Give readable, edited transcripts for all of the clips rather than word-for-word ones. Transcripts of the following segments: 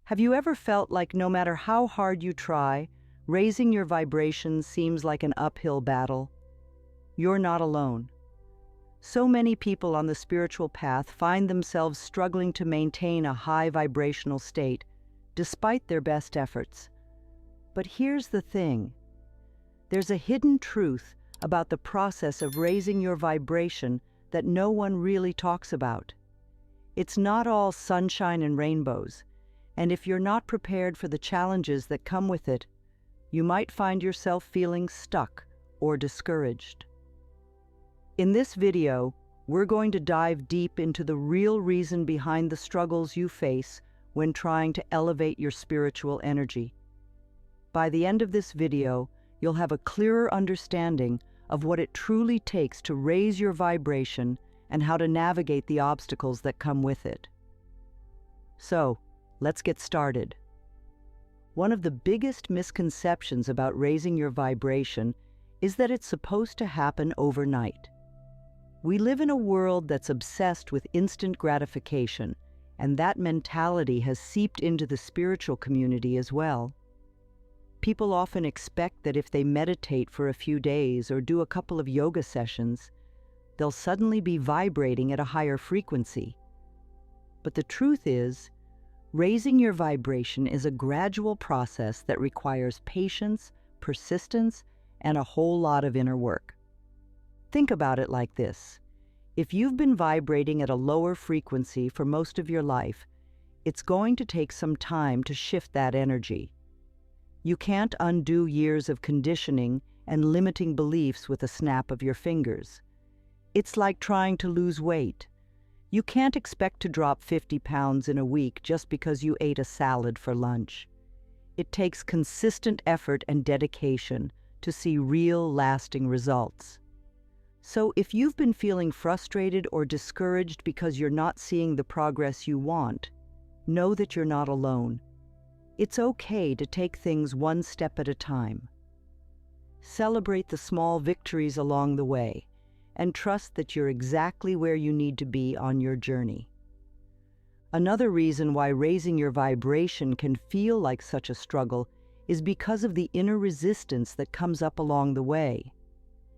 Have you ever felt like no matter how hard you try, raising your vibration seems like an uphill battle? You're not alone. So many people on the spiritual path find themselves struggling to maintain a high vibrational state, despite their best efforts. But here's the thing. There's a hidden truth about the process of raising your vibration that no one really talks about. It's not all sunshine and rainbows. And if you're not prepared for the challenges that come with it, you might find yourself feeling stuck or discouraged. In this video, we're going to dive deep into the real reason behind the struggles you face when trying to elevate your spiritual energy. By the end of this video, you'll have a clearer understanding of what it truly takes to raise your vibration and how to navigate the obstacles that come with it. So, let's get started. One of the biggest misconceptions about raising your vibration is that it's supposed to happen overnight. We live in a world that's obsessed with instant gratification, and that mentality has seeped into the spiritual community as well. People often expect that if they meditate for a few days or do a couple of yoga sessions, they'll suddenly be vibrating at a higher frequency. But the truth is, raising your vibration is a gradual process that requires patience, persistence, and a whole lot of inner work. Think about it like this. If you've been vibrating at a lower frequency for most of your life, it's going to take some time to shift that energy. You can't undo years of conditioning and limiting beliefs with a snap of your fingers. It's like trying to lose weight. You can't expect to drop 50 pounds in a week just because you ate a salad for lunch. It takes consistent effort and dedication to see real, lasting results. So if you've been feeling frustrated or discouraged because you're not seeing the progress you want, know that you're not alone. It's okay to take things one step at a time. Celebrate the small victories along the way, and trust that you're exactly where you need to be on your journey. Another reason why raising your vibration can feel like such a struggle is because of the inner resistance that comes up along the way.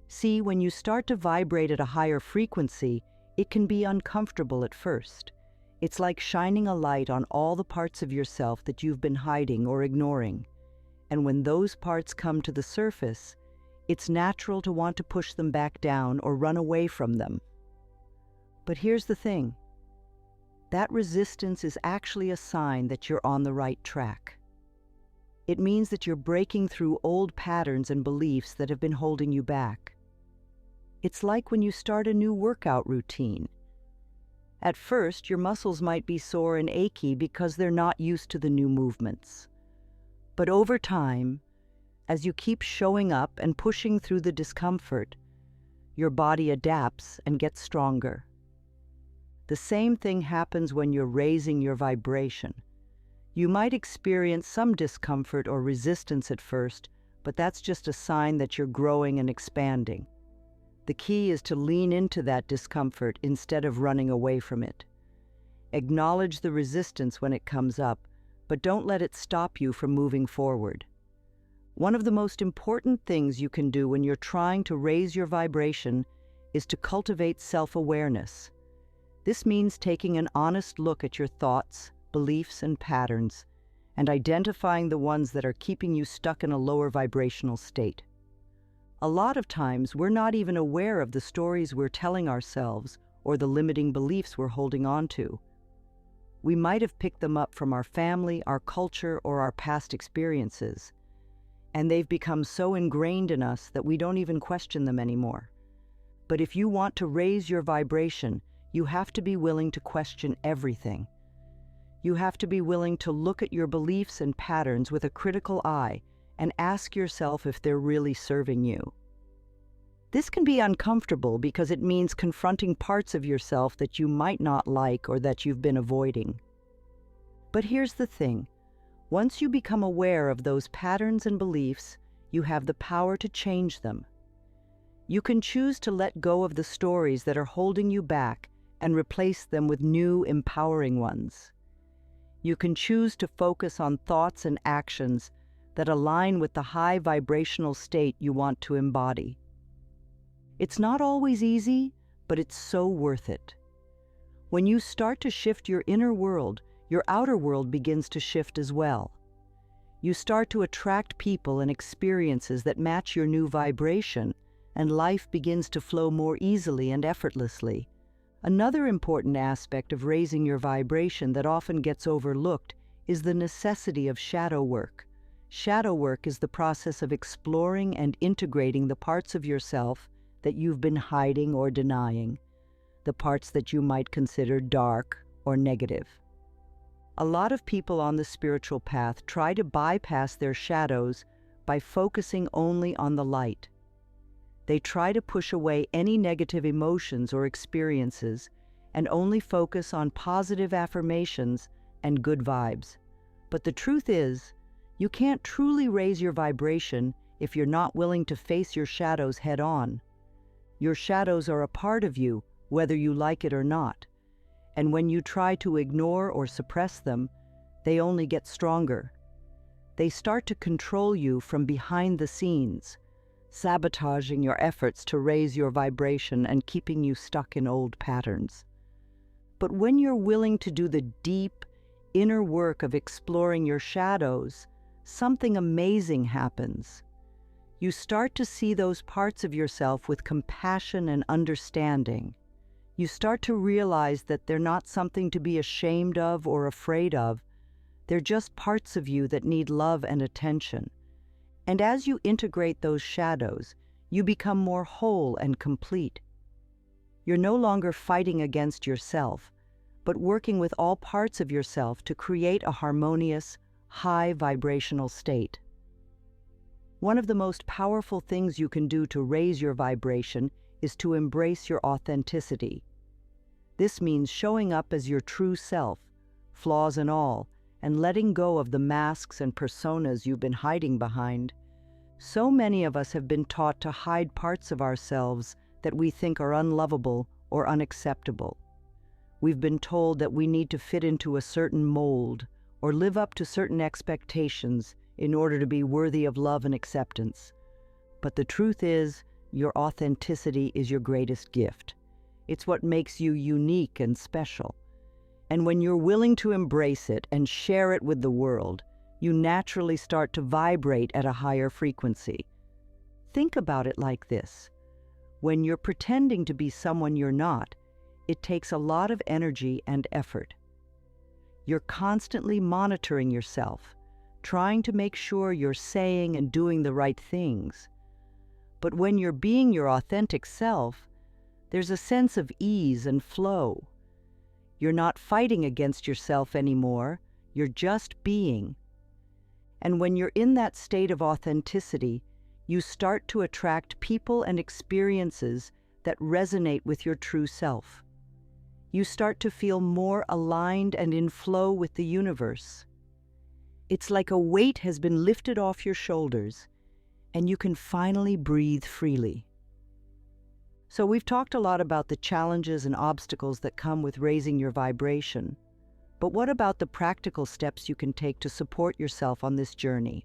See, when you start to vibrate at a higher frequency, it can be uncomfortable at first. It's like shining a light on all the parts of yourself that you've been hiding or ignoring. And when those parts come to the surface, it's natural to want to push them back down or run away from them. But here's the thing. That resistance is actually a sign that you're on the right track. It means that you're breaking through old patterns and beliefs that have been holding you back. It's like when you start a new workout routine. At first, your muscles might be sore and achy because they're not used to the new movements. But over time, as you keep showing up and pushing through the discomfort, your body adapts and gets stronger. The same thing happens when you're raising your vibration. You might experience some discomfort or resistance at first, but that's just a sign that you're growing and expanding. The key is to lean into that discomfort instead of running away from it. Acknowledge the resistance when it comes up, but don't let it stop you from moving forward. One of the most important things you can do when you're trying to raise your vibration is to cultivate self-awareness. This means taking an honest look at your thoughts, beliefs, and patterns, and identifying the ones that are keeping you stuck in a lower vibrational state. A lot of times, we're not even aware of the stories we're telling ourselves or the limiting beliefs we're holding on to. We might have picked them up from our family, our culture, or our past experiences, and they've become so ingrained in us that we don't even question them anymore. But if you want to raise your vibration, you have to be willing to question everything. You have to be willing to look at your beliefs and patterns with a critical eye and ask yourself if they're really serving you. This can be uncomfortable because it means confronting parts of yourself that you might not like or that you've been avoiding. But here's the thing. Once you become aware of those patterns and beliefs, you have the power to change them. You can choose to let go of the stories that are holding you back and replace them with new, empowering ones. You can choose to focus on thoughts and actions that align with the high vibrational state you want to embody. It's not always easy, but it's so worth it. When you start to shift your inner world, your outer world begins to shift as well. You start to attract people and experiences that match your new vibration, and life begins to flow more easily and effortlessly. Another important aspect of raising your vibration that often gets overlooked is the necessity of shadow work. Shadow work is the process of exploring and integrating the parts of yourself that you've been hiding or denying, the parts that you might consider dark or negative. A lot of people on the spiritual path try to bypass their shadows by focusing only on the light. They try to push away any negative emotions or experiences and only focus on positive affirmations and good vibes. But the truth is, you can't truly raise your vibration if you're not willing to face your shadows head on. Your shadows are a part of you, whether you like it or not. And when you try to ignore or suppress them, they only get stronger. They start to control you from behind the scenes, sabotaging your efforts to raise your vibration and keeping you stuck in old patterns. But when you're willing to do the deep, inner work of exploring your shadows, something amazing happens. You start to see those parts of yourself with compassion and understanding. You start to realize that they're not something to be ashamed of or afraid of. They're just parts of you that need love and attention. And as you integrate those shadows, you become more whole and complete. You're no longer fighting against yourself, but working with all parts of yourself to create a harmonious, high vibrational state. One of the most powerful things you can do to raise your vibration is to embrace your authenticity. This means showing up as your true self, flaws and all, and letting go of the masks and personas you've been hiding behind. So many of us have been taught to hide parts of ourselves that we think are unlovable or unacceptable. We've been told that we need to fit into a certain mold or live up to certain expectations in order to be worthy of love and acceptance. But the truth is, your authenticity is your greatest gift. It's what makes you unique and special. And when you're willing to embrace it and share it with the world, you naturally start to vibrate at a higher frequency. Think about it like this. When you're pretending to be someone you're not, it takes a lot of energy and effort. You're constantly monitoring yourself, trying to make sure you're saying and doing the right things. But when you're being your authentic self, there's a sense of ease and flow. You're not fighting against yourself anymore, you're just being. And when you're in that state of authenticity, you start to attract people and experiences that resonate with your true self. You start to feel more aligned and in flow with the universe. It's like a weight has been lifted off your shoulders, and you can finally breathe freely. So we've talked a lot about the challenges and obstacles that come with raising your vibration. But what about the practical steps you can take to support yourself on this journey?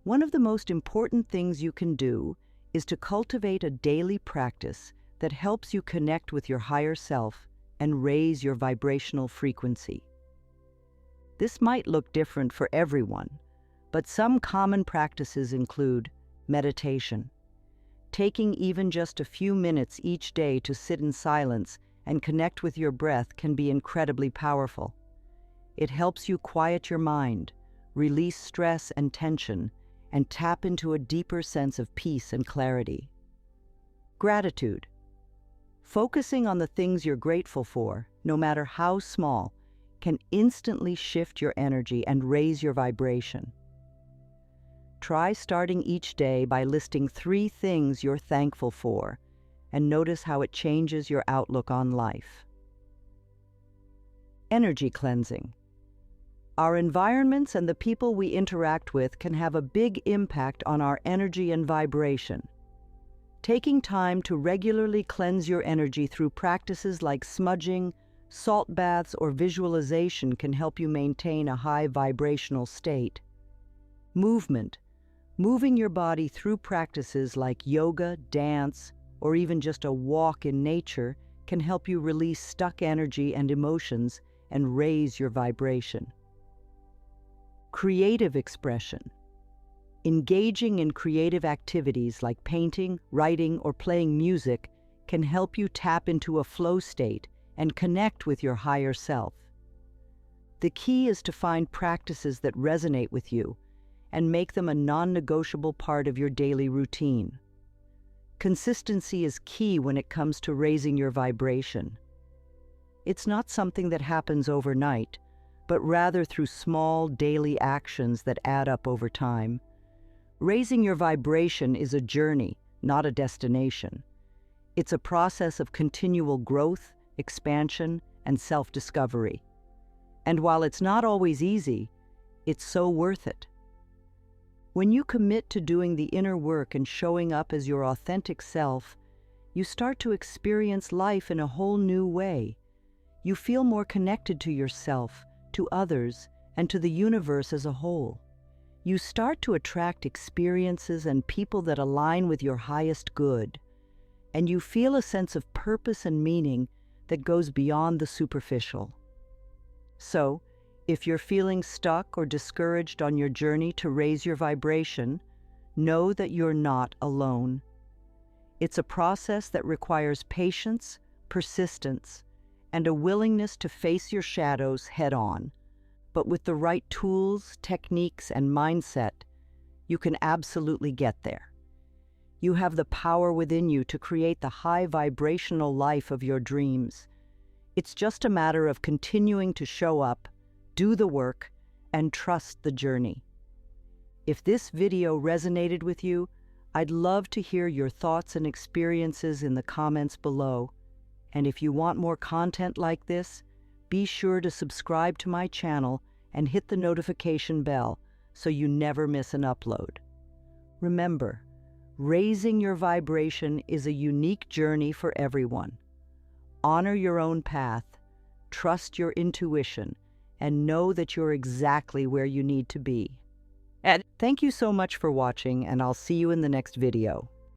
One of the most important things you can do is to cultivate a daily practice that helps you connect with your higher self and raise your vibrational frequency. This might look different for everyone, but some common practices include meditation. Taking even just a few minutes each day to sit in silence and connect with your breath can be incredibly powerful. It helps you quiet your mind, release stress and tension, and tap into a deeper sense of peace and clarity. Gratitude. Focusing on the things you're grateful for, no matter how small, can instantly shift your energy and raise your vibration. Try starting each day by listing 3 things you're thankful for, and notice how it changes your outlook on life. Energy cleansing. Our environments and the people we interact with can have a big impact on our energy and vibration. Taking time to regularly cleanse your energy through practices like smudging, Salt baths or visualization can help you maintain a high vibrational state. Movement. Moving your body through practices like yoga, dance, or even just a walk in nature can help you release stuck energy and emotions and raise your vibration. Creative expression. Engaging in creative activities like painting, writing, or playing music can help you tap into a flow state and connect with your higher self. The key is to find practices that resonate with you and make them a non-negotiable part of your daily routine. Consistency is key when it comes to raising your vibration. It's not something that happens overnight, but rather through small daily actions that add up over time. Raising your vibration is a journey, not a destination. It's a process of continual growth, expansion, and self-discovery. And while it's not always easy, it's so worth it. When you commit to doing the inner work and showing up as your authentic self, you start to experience life in a whole new way. You feel more connected to yourself, to others, and to the universe as a whole. You start to attract experiences and people that align with your highest good, and you feel a sense of purpose and meaning that goes beyond the superficial. So, if you're feeling stuck or discouraged on your journey to raise your vibration, know that you're not alone. It's a process that requires patience, persistence, and a willingness to face your shadows head-on. But with the right tools, techniques, and mindset, you can absolutely get there. You have the power within you to create the high vibrational life of your dreams. It's just a matter of continuing to show up, do the work, and trust the journey. If this video resonated with you, I'd love to hear your thoughts and experiences in the comments below. And if you want more content like this, be sure to subscribe to my channel and hit the notification bell so you never miss an upload. Remember, raising your vibration is a unique journey for everyone. Honor your own path, trust your intuition, and know that you're exactly where you need to be. And thank you so much for watching, and I'll see you in the next video.